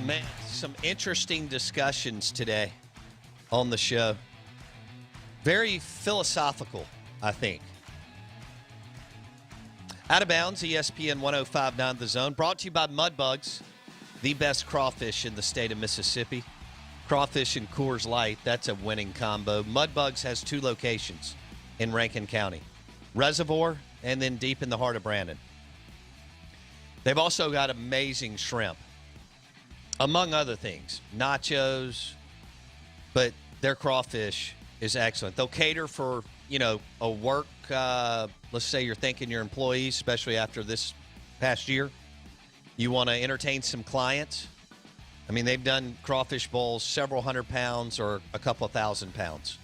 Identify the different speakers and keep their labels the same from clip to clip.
Speaker 1: Man, some interesting discussions today on the show. Very philosophical, I think. Out of bounds, ESPN 105.9 The Zone. Brought to you by Mudbugs, the best crawfish in the state of Mississippi. Crawfish and Coors Light, that's a winning combo. Mudbugs has 2 locations in Rankin County. Reservoir and then deep in the heart of Brandon. They've also got amazing shrimp, among other things. Nachos, but their crawfish is excellent. They'll cater for, a work, let's say you're thinking your employees, especially after this past year. You want to entertain some clients. I mean, they've done crawfish bowls, several hundred pounds or a couple thousand pounds.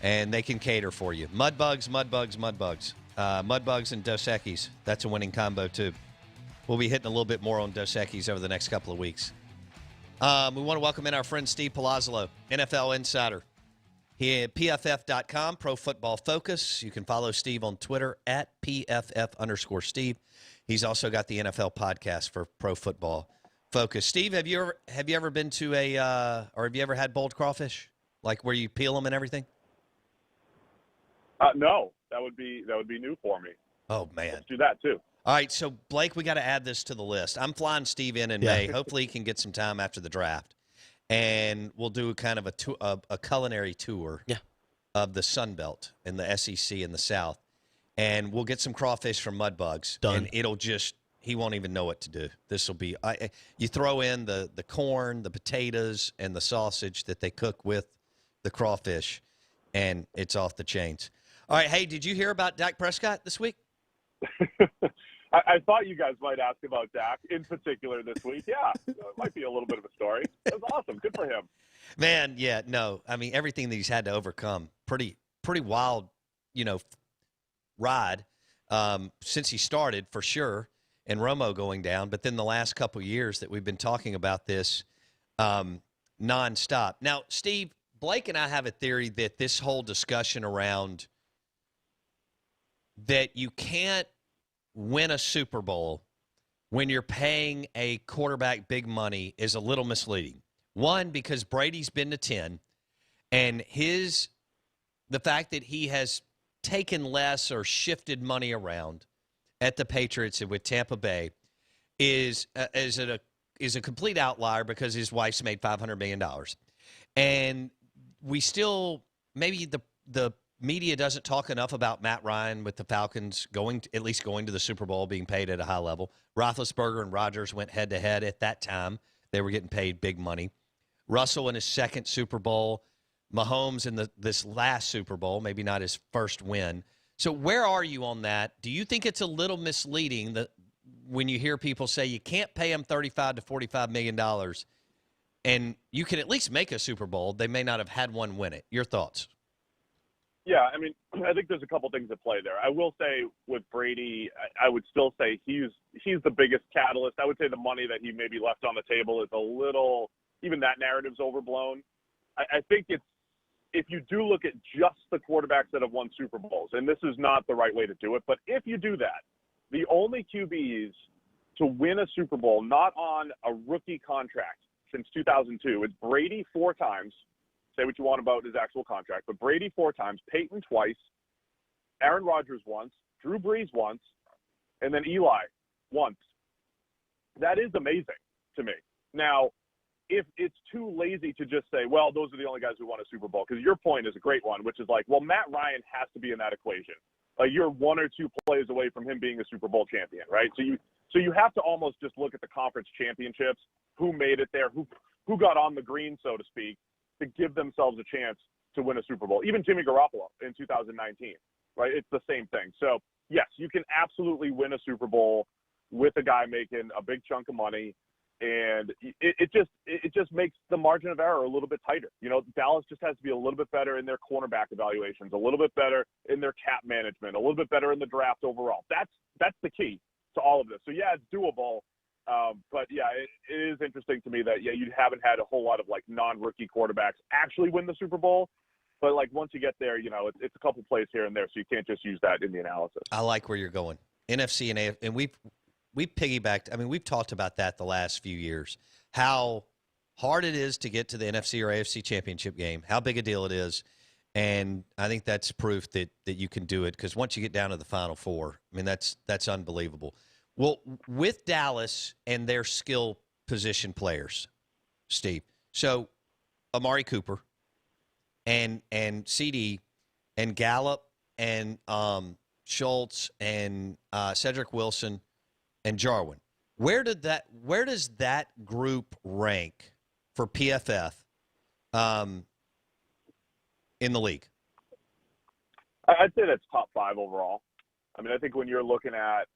Speaker 1: And they can cater for you. Mudbugs. Mudbugs and Dos Equis. That's a winning combo, too. We'll be hitting a little bit more on Dos Equis over the next couple of weeks. We want to welcome in our friend Steve Palazzolo, NFL Insider. He at PFF.com, Pro Football Focus. You can follow Steve on Twitter at PFF_Steve. He's also got the NFL podcast for Pro Football Focus. Steve, have you ever been to or have you ever had bowled crawfish, like where you peel them and everything?
Speaker 2: No, that would be new for me.
Speaker 1: Oh man,
Speaker 2: let's do that too.
Speaker 1: All right, so Blake, we got to add this to the list. I'm flying Steve in May. Hopefully, he can get some time after the draft, and we'll do kind of a culinary tour of the Sun Belt and the SEC in the South, and we'll get some crawfish from Mudbugs.
Speaker 3: Done.
Speaker 1: And it'll just he won't even know what to do. This will be you throw in the corn, the potatoes, and the sausage that they cook with the crawfish, and it's off the chains. All right, hey, did you hear about Dak Prescott this week?
Speaker 2: I thought you guys might ask about Dak in particular this week. Yeah, it might be a little bit of a story. It was awesome. Good for him.
Speaker 1: Man, yeah, no. I mean, everything that he's had to overcome, pretty wild, ride since he started for sure, and Romo going down. But then the last couple of years that we've been talking about this nonstop. Now, Steve, Blake and I have a theory that this whole discussion around that you can't win a Super Bowl when you're paying a quarterback big money is a little misleading. One, because Brady's been to 10, and the fact that he has taken less or shifted money around at the Patriots and with Tampa Bay is a complete outlier because his wife's made $500 million. And we still, maybe the media doesn't talk enough about Matt Ryan with the Falcons at least going to the Super Bowl, being paid at a high level. Roethlisberger and Rodgers went head-to-head at that time. They were getting paid big money. Russell in his second Super Bowl. Mahomes in this last Super Bowl, maybe not his first win. So where are you on that? Do you think it's a little misleading that when you hear people say you can't pay him $35 to $45 million and you can at least make a Super Bowl, they may not have had one win it? Your thoughts?
Speaker 2: Yeah, I mean, I think there's a couple things at play there. I will say with Brady, I would still say he's the biggest catalyst. I would say the money that he maybe left on the table is a little, even that narrative's overblown. I think if you do look at just the quarterbacks that have won Super Bowls, and this is not the right way to do it, but if you do that, the only QBs to win a Super Bowl not on a rookie contract since 2002, it's Brady 4 times. Say what you want about his actual contract, but Brady 4 times, Peyton twice, Aaron Rodgers once, Drew Brees once, and then Eli once. That is amazing to me. Now, if it's too lazy to just say, well, those are the only guys who won a Super Bowl, because your point is a great one, which is like, well, Matt Ryan has to be in that equation. Like, you're 1 or 2 plays away from him being a Super Bowl champion, right? So you have to almost just look at the conference championships, who made it there, who got on the green, so to speak, to give themselves a chance to win a Super Bowl. Even Jimmy Garoppolo in 2019, right? It's the same thing. So, yes, you can absolutely win a Super Bowl with a guy making a big chunk of money, and it just makes the margin of error a little bit tighter. Dallas just has to be a little bit better in their cornerback evaluations, a little bit better in their cap management, a little bit better in the draft overall. That's the key to all of this. So, yeah, it's doable. But, yeah, it is interesting to me that, yeah, you haven't had a whole lot of, non-rookie quarterbacks actually win the Super Bowl. But, once you get there, it's a couple plays here and there, so you can't just use that in the analysis.
Speaker 1: I like where you're going. NFC and AFC, and we've piggybacked. I mean, we've talked about that the last few years, how hard it is to get to the NFC or AFC championship game, how big a deal it is. And I think that's proof that you can do it, because once you get down to the Final Four, I mean, that's unbelievable. Well, with Dallas and their skill position players, Steve, so Amari Cooper and CD and Gallup and Schultz and Cedric Wilson and Jarwin, where does that group rank for PFF in the league?
Speaker 2: I'd say that's top 5 overall. I mean, I think when you're looking at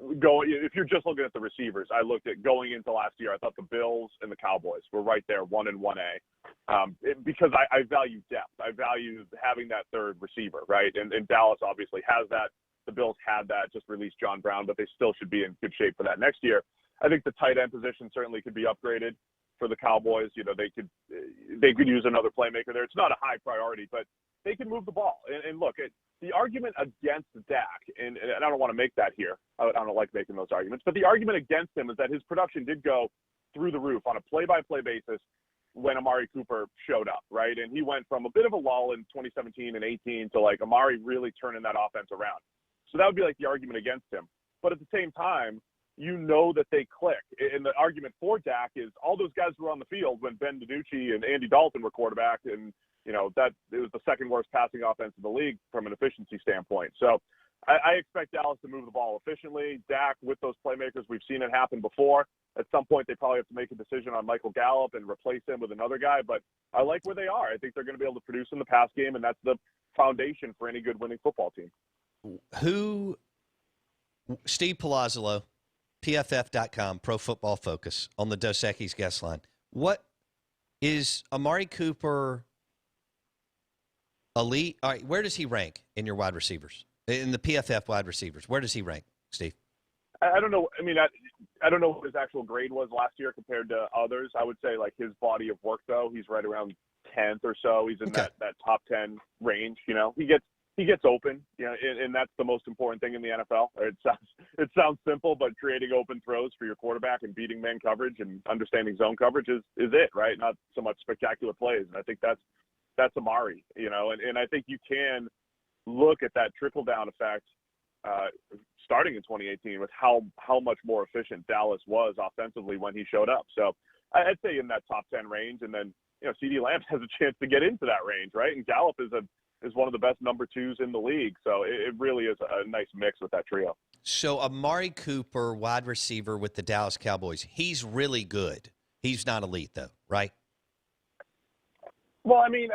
Speaker 2: if you're just looking at the receivers, I looked at going into last year, I thought the Bills and the Cowboys were right there, 1 and 1A, because I value depth. I value having that third receiver, right? And Dallas obviously has that. The Bills had that, just released John Brown, but they still should be in good shape for that next year. I think the tight end position certainly could be upgraded for the Cowboys. You know, they could use another playmaker there. It's not a high priority, but they can move the ball. And look, the argument against Dak, and I don't want to make that here. I don't like making those arguments, but the argument against him is that his production did go through the roof on a play-by-play basis when Amari Cooper showed up, right? And he went from a bit of a lull in 2017 and 18 to like Amari really turning that offense around. So that would be like the argument against him. But at the same time, you know that they click. And the argument for Dak is all those guys who were on the field when Ben DiNucci and Andy Dalton were quarterback, and you know that it was the second worst passing offense in the league from an efficiency standpoint. So I expect Dallas to move the ball efficiently. Dak, with those playmakers, we've seen it happen before. At some point, they probably have to make a decision on Michael Gallup and replace him with another guy. But I like where they are. I think they're going to be able to produce in the pass game, and that's the foundation for any good winning football team.
Speaker 1: Steve Palazzolo, PFF.com, Pro Football Focus, on the Dos Equis guest line. What is Amari Cooper elite? All right, where does he rank in your wide receivers? In the PFF wide receivers, where does he rank, Steve?
Speaker 2: I don't know. I mean, I don't know what his actual grade was last year compared to others. I would say like his body of work, though, he's right around 10th or so. He's in that top 10 range. You know, he gets open, you know, and that's the most important thing in the NFL. It sounds simple, but creating open throws for your quarterback and beating man coverage and understanding zone coverage is it, right? Not so much spectacular plays. And I think that's Amari, you know, and I think you can look at that trickle down effect starting in 2018 with how much more efficient Dallas was offensively when he showed up. So I'd say in that top 10 range, and then, you know, CeeDee Lamb has a chance to get into that range, right? And Gallup is one of the best number 2s in the league. So it really is a nice mix with that trio.
Speaker 1: So Amari Cooper, wide receiver with the Dallas Cowboys, he's really good. He's not elite, though, right?
Speaker 2: Well, I mean,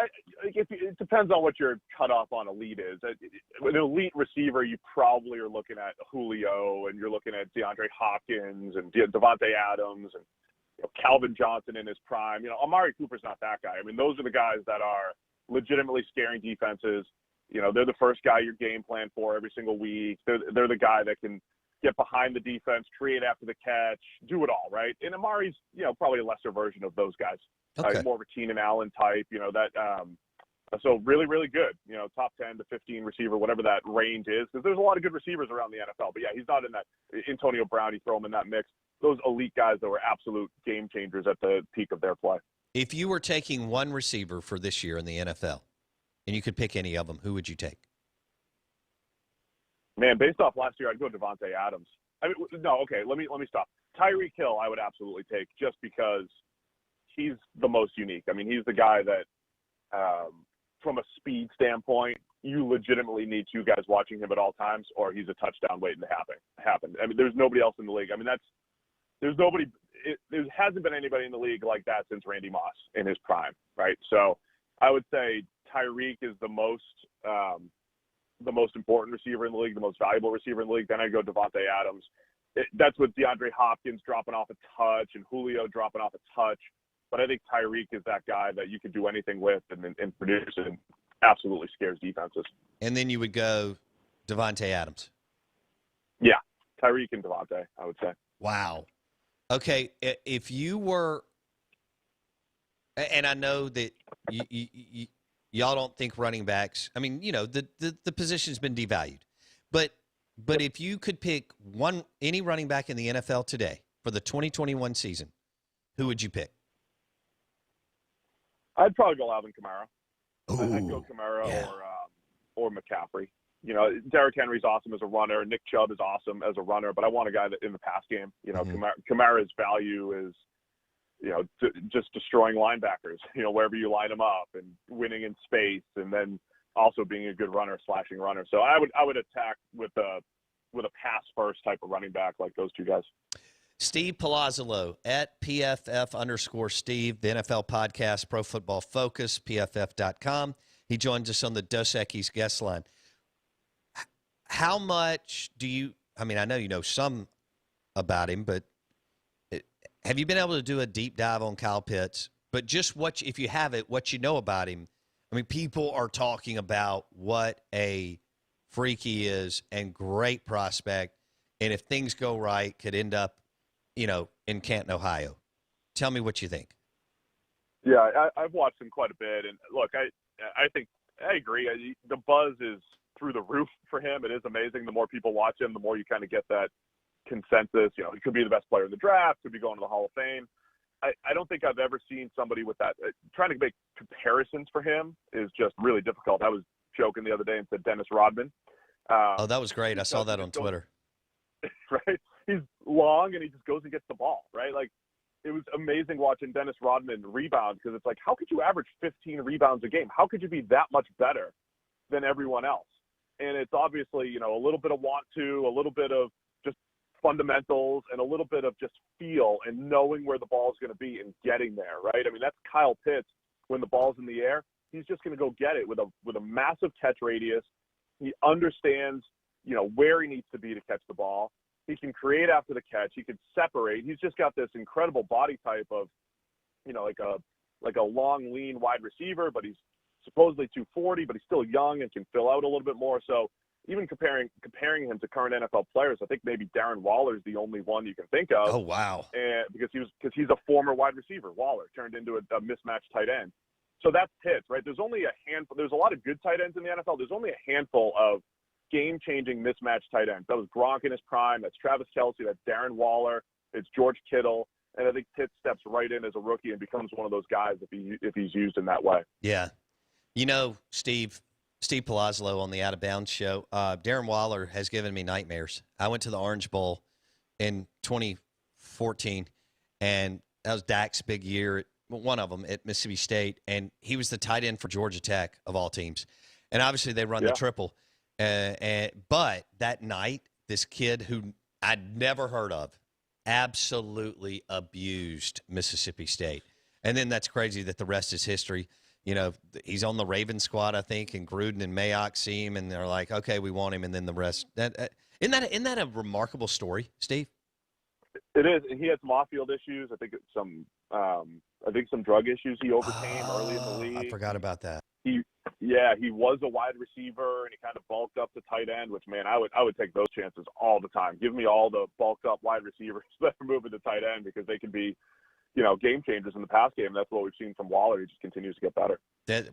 Speaker 2: it depends on what your cutoff on elite is. An elite receiver, you probably are looking at Julio, and you're looking at DeAndre Hopkins and Devontae Adams and, you know, Calvin Johnson in his prime. You know, Amari Cooper's not that guy. I mean, those are the guys that are legitimately scaring defenses. You know, they're the first guy your game plan for every single week. They're the guy that can get behind the defense, create after the catch, do it all, right? And Amari's, you know, probably a lesser version of those guys.
Speaker 1: Okay.
Speaker 2: More of a Keenan Allen type, you know, that so really, really good, you know, top 10 to 15 receiver, whatever that range is, because there's a lot of good receivers around the NFL. But, yeah, he's not in that Antonio Brown, you throw him in that mix. Those elite guys that were absolute game changers at the peak of their play.
Speaker 1: If you were taking one receiver for this year in the NFL, and you could pick any of them, who would you take?
Speaker 2: Man, based off last year, I'd go Devontae Adams. I mean, no, okay, let me stop. Tyreek Hill, I would absolutely take, just because he's the most unique. I mean, he's the guy that, from a speed standpoint, you legitimately need 2 guys watching him at all times, or he's a touchdown waiting to happen. I mean, there's nobody else in the league. I mean, there hasn't been anybody in the league like that since Randy Moss in his prime, right? So I would say Tyreek is the most important receiver in the league, the most valuable receiver in the league. Then I'd go Devontae Adams. That's with DeAndre Hopkins dropping off a touch and Julio dropping off a touch. But I think Tyreek is that guy that you can do anything with and produce, and absolutely scares defenses.
Speaker 1: And then you would go Devontae Adams.
Speaker 2: Yeah, Tyreek and Devontae, I would say.
Speaker 1: Wow. Okay, if you were, and I know that y'all don't think running backs, I mean, you know, the position's been devalued. But if you could pick any running back in the NFL today for the 2021 season, who would you pick?
Speaker 2: I'd probably go Alvin Kamara.
Speaker 1: Ooh,
Speaker 2: I'd go Kamara
Speaker 1: yeah.
Speaker 2: or McCaffrey. You know, Derrick Henry's awesome as a runner. Nick Chubb is awesome as a runner, but I want a guy that in the pass game. You know, Kamara's value is, you know, just destroying linebackers, you know, wherever you line them up and winning in space, and then also being a good runner, slashing runner. So I would attack with a pass first type of running back like those two guys.
Speaker 1: Steve Palazzolo at PFF_Steve, the NFL podcast, Pro Football Focus, PFF.com. He joins us on the Dos Equis guest line. How much do you – I mean, I know you know some about him, but have you been able to do a deep dive on Kyle Pitts? But just if you have it, what you know about him. I mean, people are talking about what a freak he is and great prospect, and if things go right, could end up, you know, in Canton, Ohio. Tell me what you think.
Speaker 2: Yeah, I've watched him quite a bit, and look, I think I agree. The buzz is through the roof for him. It is amazing. The more people watch him, the more you kind of get that consensus. You know, he could be the best player in the draft, could be going to the Hall of Fame. I don't think I've ever seen somebody with that. Trying to make comparisons for him is just really difficult. I was joking the other day and said Dennis Rodman.
Speaker 1: Oh, that was great. I saw that on Twitter.
Speaker 2: Right? He's long and he just goes and gets the ball, right? Like, it was amazing watching Dennis Rodman rebound, because it's like, how could you average 15 rebounds a game? How could you be that much better than everyone else? And it's obviously, you know, a little bit of want to, a little bit of just fundamentals, and a little bit of just feel and knowing where the ball is going to be and getting there, right? I mean, that's Kyle Pitts. When the ball's in the air, he's just going to go get it with a massive catch radius. He understands, you know, where he needs to be to catch the ball. He can create after the catch. He can separate. He's just got this incredible body type of, you know, like a long, lean wide receiver, but he's supposedly 240, but he's still young and can fill out a little bit more. So even comparing him to current NFL players, I think maybe Darren Waller is the only one you can think of.
Speaker 1: Oh, wow.
Speaker 2: And because he's a former wide receiver. Waller turned into a mismatched tight end. So that's Pitts, right? There's only a handful. There's a lot of good tight ends in the NFL. There's only a handful of game-changing mismatched tight ends. That was Gronk in his prime. That's Travis Kelce. That's Darren Waller. It's George Kittle. And I think Pitts steps right in as a rookie and becomes one of those guys if he's used in that way.
Speaker 1: Yeah. You know, Steve Palazzolo on the Out of Bounds show, Darren Waller has given me nightmares. I went to the Orange Bowl in 2014, and that was Dak's big year, one of them at Mississippi State, and he was the tight end for Georgia Tech of all teams. And obviously they run the triple. But that night, this kid who I'd never heard of absolutely abused Mississippi State. And then that's crazy that the rest is history. You know, he's on the Raven squad, I think, and Gruden and Mayock see him, and they're like, okay, we want him, and then the rest. Isn't that a remarkable story, Steve?
Speaker 2: It is. He had some off-field issues. I think some drug issues he overcame early in the league.
Speaker 1: I forgot about that.
Speaker 2: He was a wide receiver, and he kind of bulked up to tight end, which, man, I would take those chances all the time. Give me all the bulked up wide receivers that are moving to tight end, because they can be, you know, game changers in the pass game. That's what we've seen from Waller. He just continues to get better.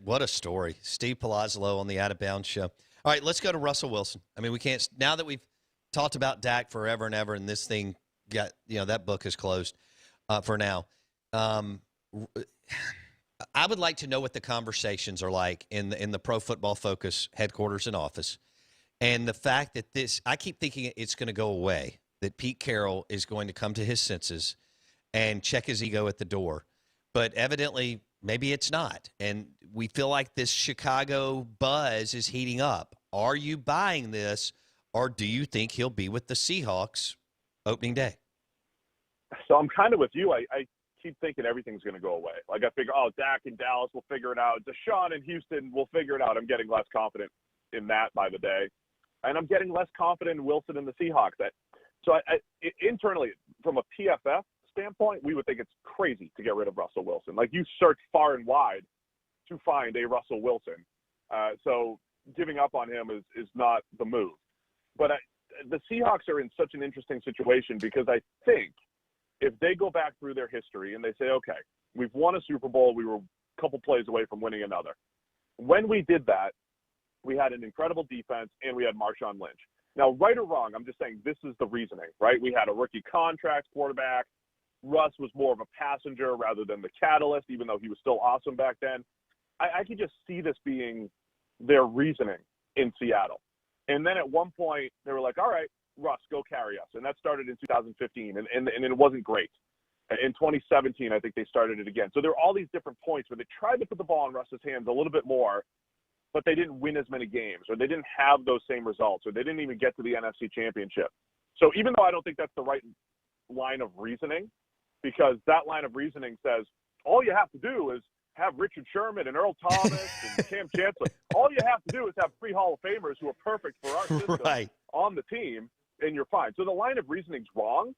Speaker 1: What a story. Steve Palazzolo on the Out of Bounds show. All right, let's go to Russell Wilson. I mean, we can't – now that we've talked about Dak forever and ever, and this thing got – you know, that book is closed for now. I would like to know what the conversations are like in the Pro Football Focus headquarters and office. And the fact that I keep thinking it's going to go away, that Pete Carroll is going to come to his senses and check his ego at the door. But evidently, maybe it's not. And we feel like this Chicago buzz is heating up. Are you buying this, or do you think he'll be with the Seahawks opening day?
Speaker 2: So I'm kind of with you. I keep thinking everything's going to go away. Like, I figure, Dak in Dallas will figure it out. Deshaun in Houston will figure it out. I'm getting less confident in that by the day. And I'm getting less confident in Wilson and the Seahawks. So internally, from a PFF standpoint, we would think it's crazy to get rid of Russell Wilson. Like, you search far and wide to find a Russell Wilson. So giving up on him is not the move. But the Seahawks are in such an interesting situation, because I think if they go back through their history and they say, okay, we've won a Super Bowl, we were a couple plays away from winning another. When we did that, we had an incredible defense and we had Marshawn Lynch. Now, right or wrong, I'm just saying this is the reasoning, right? We had a rookie contract quarterback. Russ was more of a passenger rather than the catalyst, even though he was still awesome back then. I could just see this being their reasoning in Seattle. And then at one point, they were like, all right, Russ, go carry us. And that started in 2015, and it wasn't great. In 2017, I think they started it again. So there were all these different points where they tried to put the ball in Russ's hands a little bit more, but they didn't win as many games, or they didn't have those same results, or they didn't even get to the NFC Championship. So even though I don't think that's the right line of reasoning, because that line of reasoning says all you have to do is have Richard Sherman and Earl Thomas and Cam Chancellor. All you have to do is have 3 Hall of Famers who are perfect for our system on the team, and you're fine. So the line of reasoning's wrong,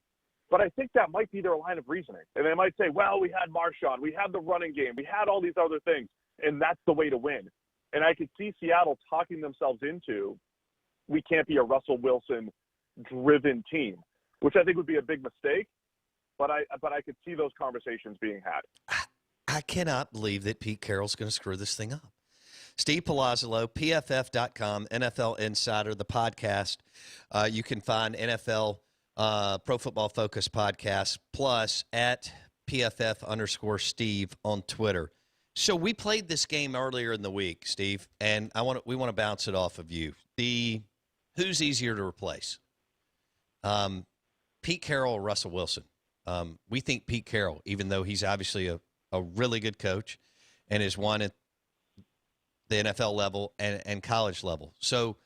Speaker 2: but I think that might be their line of reasoning. And they might say, well, we had Marshawn, we had the running game, we had all these other things, and that's the way to win. And I could see Seattle talking themselves into, we can't be a Russell Wilson-driven team, which I think would be a big mistake. But I could see those conversations being had.
Speaker 1: I cannot believe that Pete Carroll's going to screw this thing up. Steve Palazzolo, PFF.com, NFL Insider, the podcast. You can find NFL Pro Football Focus podcast, plus at PFF_Steve on Twitter. So we played this game earlier in the week, Steve, and we want to bounce it off of you. Who's easier to replace? Pete Carroll or Russell Wilson? We think Pete Carroll, even though he's obviously a really good coach and has won at the NFL level and college level. So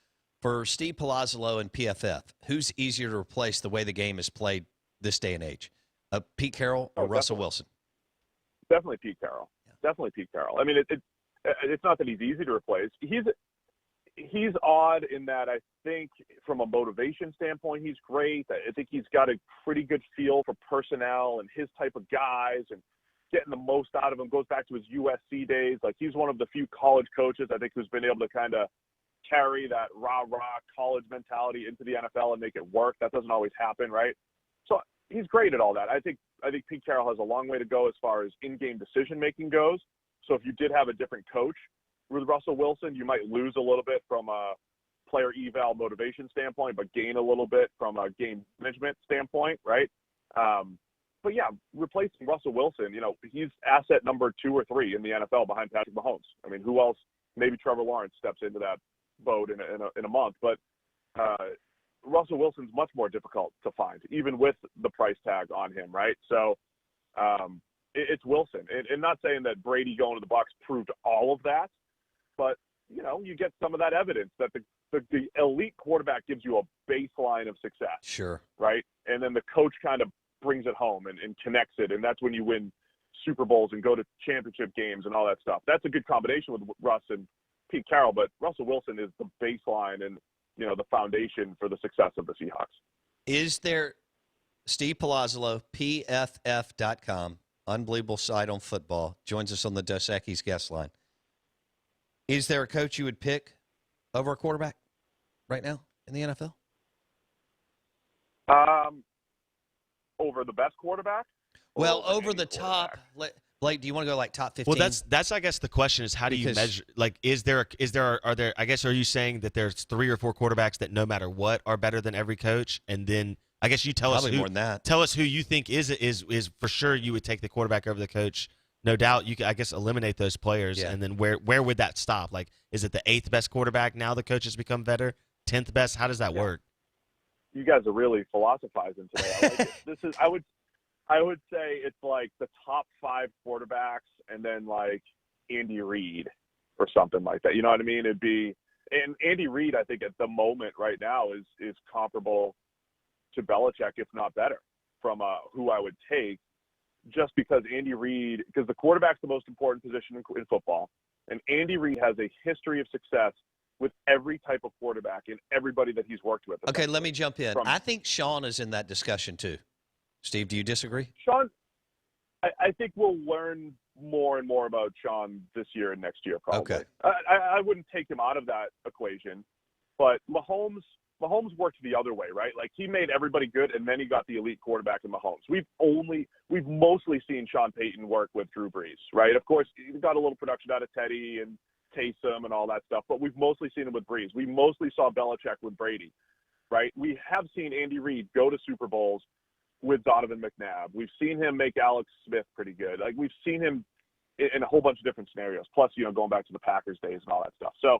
Speaker 1: for Steve Palazzolo and PFF, who's easier to replace the way the game is played this day and age? Pete Carroll or Russell Wilson?
Speaker 2: Definitely Pete Carroll. Definitely Pete Carroll. I mean, it's not that he's easy to replace. He's odd in that I think from a motivation standpoint, he's great. I think he's got a pretty good feel for personnel and his type of guys and getting the most out of him. Goes back to his USC days. Like, he's one of the few college coaches, I think, who's been able to kind of carry that rah-rah college mentality into the NFL and make it work. That doesn't always happen, right? So he's great at all that. I think Pete Carroll has a long way to go as far as in-game decision-making goes. So if you did have a different coach with Russell Wilson, you might lose a little bit from a player eval motivation standpoint, but gain a little bit from a game management standpoint, right? But yeah, replacing Russell Wilson, he's asset number 2 or 3 in the NFL behind Patrick Mahomes. I mean, who else? Maybe Trevor Lawrence steps into that boat in a month, but Russell Wilson's much more difficult to find, even with the price tag on him, right? So it's Wilson, and not saying that Brady going to the Bucs proved all of that, but you get some of that evidence that the elite quarterback gives you a baseline of success.
Speaker 1: Sure. Right?
Speaker 2: And then the coach kind of brings it home and connects it, and that's when you win Super Bowls and go to championship games and all that stuff. That's a good combination with Russ and Pete Carroll, but Russell Wilson is the baseline and the foundation for the success of the Seahawks.
Speaker 1: Is there Steve Palazzolo, PFF.com, unbelievable site on football, joins us on the Dos Equis guest line. Is there a coach you would pick over a quarterback right now in the NFL?
Speaker 2: Over the best quarterback?
Speaker 1: Well, over the top. Blake, do you want to go like top 15?
Speaker 3: Well, that's I guess the question is, how do you measure? Like, are there? I guess, are you saying that there's 3 or 4 quarterbacks that no matter what are better than every coach? And then I guess you tell
Speaker 1: probably
Speaker 3: us
Speaker 1: more than that.
Speaker 3: Tell us who you think is for sure you would take the quarterback over the coach. No doubt you could, I guess, eliminate those players, and then where would that stop? Like, is it the 8th best quarterback now the coach has become better? 10th best? How does that work?
Speaker 2: You guys are really philosophizing today. I like it. I would say it's like the top 5 quarterbacks and then like Andy Reid or something like that. You know what I mean? It'd be, and Andy Reid, I think at the moment right now is comparable to Belichick, if not better, from who I would take, just because Andy Reid, because the quarterback's the most important position in football, and Andy Reid has a history of success with every type of quarterback and everybody that he's worked with.
Speaker 1: Okay, let me jump in. I think Sean is in that discussion too. Steve, do you disagree?
Speaker 2: Sean, I think we'll learn more and more about Sean this year and next year, probably.
Speaker 1: Okay.
Speaker 2: I wouldn't take him out of that equation, but Mahomes worked the other way, right? Like, he made everybody good, and then he got the elite quarterback in Mahomes. We've mostly seen Sean Payton work with Drew Brees, right? Of course, he got a little production out of Teddy and Taysom and all that stuff, but we've mostly seen him with Brees. We mostly saw Belichick with Brady. right? We have seen Andy Reid go to Super Bowls with Donovan McNabb. We've seen him make Alex Smith pretty good. Like, we've seen him in a whole bunch of different scenarios, plus, going back to the Packers days and all that stuff. So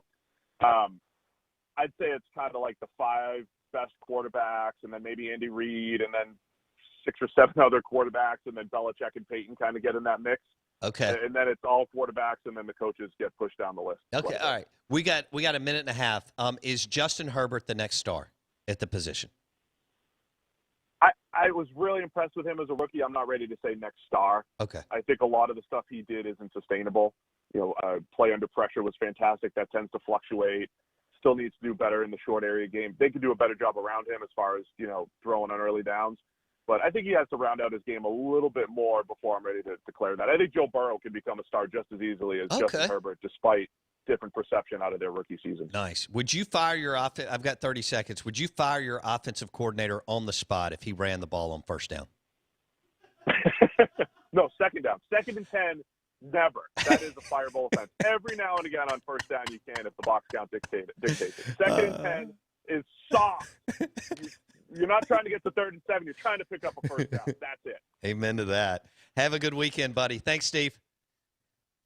Speaker 2: I'd say it's kind of like the 5 best quarterbacks, and then maybe Andy Reid, and then 6 or 7 other quarterbacks, and then Belichick and Peyton kind of get in that mix.
Speaker 1: Okay.
Speaker 2: And then it's all quarterbacks, and then the coaches get pushed down the list.
Speaker 1: Okay, all right. We got a minute and a half. Is Justin Herbert the next star at the position?
Speaker 2: I was really impressed with him as a rookie. I'm not ready to say next star.
Speaker 1: Okay.
Speaker 2: I think a lot of the stuff he did isn't sustainable. Play under pressure was fantastic. That tends to fluctuate. Still needs to do better in the short area game. They could do a better job around him as far as, throwing on early downs. But I think he has to round out his game a little bit more before I'm ready to declare that. I think Joe Burrow can become a star just as easily as Justin Herbert, despite different perception out of their rookie season.
Speaker 1: Nice. Would you fire your I've got 30 seconds. Would you fire your offensive coordinator on the spot if he ran the ball on first down?
Speaker 2: No, second down. 2nd and 10, never. That is a fireable offense. Every now and again on first down you can if the box count dictates it. 2nd and 10 is soft. You're not trying to get to 3rd and 7. You're trying to pick up a first down. That's it.
Speaker 1: Amen to that. Have a good weekend, buddy. Thanks, Steve.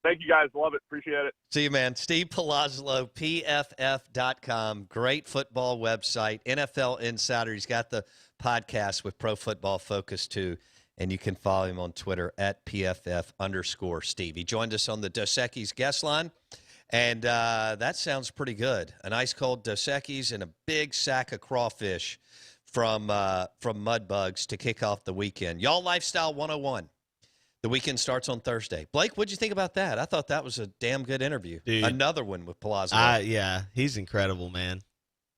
Speaker 2: Thank you, guys. Love it. Appreciate it.
Speaker 1: See you, man. Steve Palazzolo, PFF.com. Great football website. NFL Insider. He's got the podcast with Pro Football Focus, too. And you can follow him on Twitter at PFF_Steve. He joined us on the Dos Equis guest line. And that sounds pretty good. An ice cold Dos Equis and a big sack of crawfish from Mudbugs to kick off the weekend. Y'all Lifestyle 101. The weekend starts on Thursday. Blake, what'd you think about that? I thought that was a damn good interview.
Speaker 3: Dude,
Speaker 1: another one with Palazzolo.
Speaker 3: Yeah, he's incredible, man.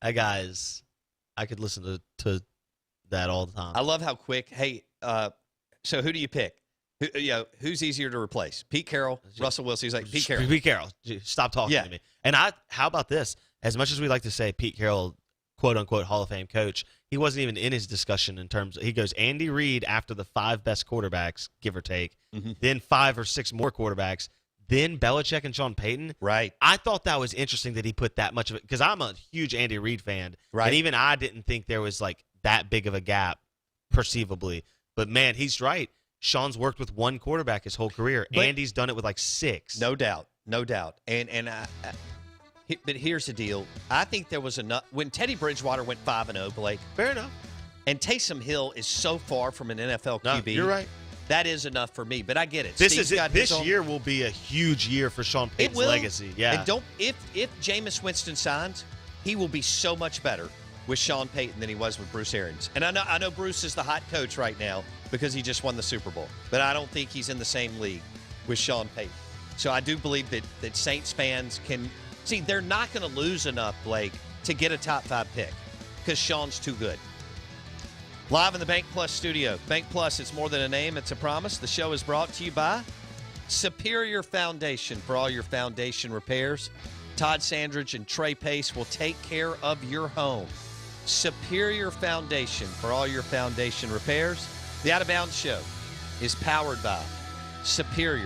Speaker 3: That guy's – I could listen to that all the time.
Speaker 1: I love how quick – hey, so who do you pick? Who's easier to replace? Pete Carroll, Russell Wilson. He's like, Pete Carroll.
Speaker 3: Pete Carroll. Stop talking to me. And how about this? As much as we like to say Pete Carroll, quote-unquote Hall of Fame coach, he wasn't even in his discussion in terms – he goes Andy Reid after the 5 best quarterbacks, give or take, then 5 or 6 more quarterbacks, then Belichick and Sean Payton.
Speaker 1: Right.
Speaker 3: I thought that was interesting that he put that much of it because I'm a huge Andy Reid fan.
Speaker 1: Right.
Speaker 3: And even I didn't think there was like that big of a gap perceivably. But, man, he's right. Sean's worked with 1 quarterback his whole career. Andy's done it with like 6.
Speaker 1: No doubt. But here's the deal. I think there was enough. When Teddy Bridgewater went 5-0, Blake.
Speaker 3: Fair enough.
Speaker 1: And Taysom Hill is so far from an NFL QB.
Speaker 3: You're right.
Speaker 1: That is enough for me, but I get it.
Speaker 3: This year will be a huge year for Sean Payton's legacy. Yeah.
Speaker 1: And if Jameis Winston signs, he will be so much better with Sean Payton than he was with Bruce Arians. And I know Bruce is the hot coach right now because he just won the Super Bowl, but I don't think he's in the same league with Sean Payton. So I do believe that Saints fans can see they're not going to lose enough, Blake, to get a top 5 pick because Sean's too good. Live in the Bank Plus studio. Bank Plus, it's more than a name, it's a promise. The show is brought to you by Superior Foundation for all your foundation repairs. Todd Sandridge and Trey Pace will take care of your home. Superior Foundation for all your foundation repairs. The Out of Bounds Show is powered by Superior.